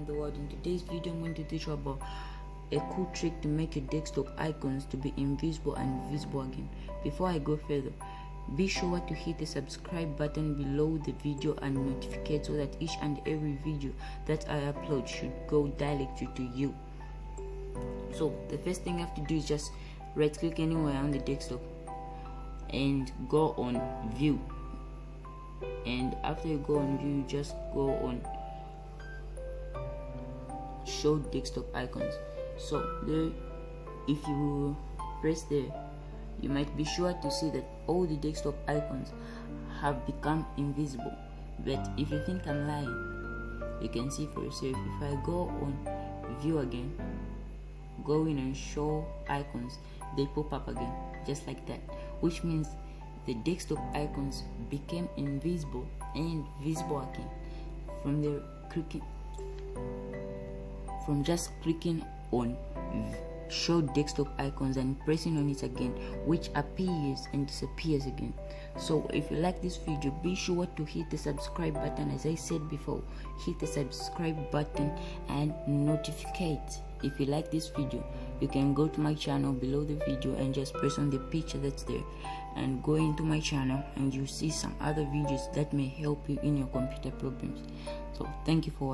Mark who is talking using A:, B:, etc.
A: around the world. In today's video, I'm going to teach you about a cool trick to make your desktop icons to be invisible and visible again. Before I go further, be sure to hit the subscribe button below the video and notificate so that each and every video that I upload should go directly to you. So the first thing you have to do is just right click anywhere on the desktop and go on view, and after you go on view, just go on show desktop icons. So there, if you press there, you might be sure to see that all the desktop icons have become invisible. But if you think I'm lying, you can see for yourself. If I go on view again, go in and show icons, they pop up again just like that, which means the desktop icons became invisible and visible again from just clicking on show desktop icons and pressing on it again, which appears and disappears again. So if you like this video, be sure to hit the subscribe button. As I said before, hit the subscribe button and notificate. If you like this video, you can go to my channel below the video and just press on the picture that's there and go into my channel, and you see some other videos that may help you in your computer problems. So thank you for watching.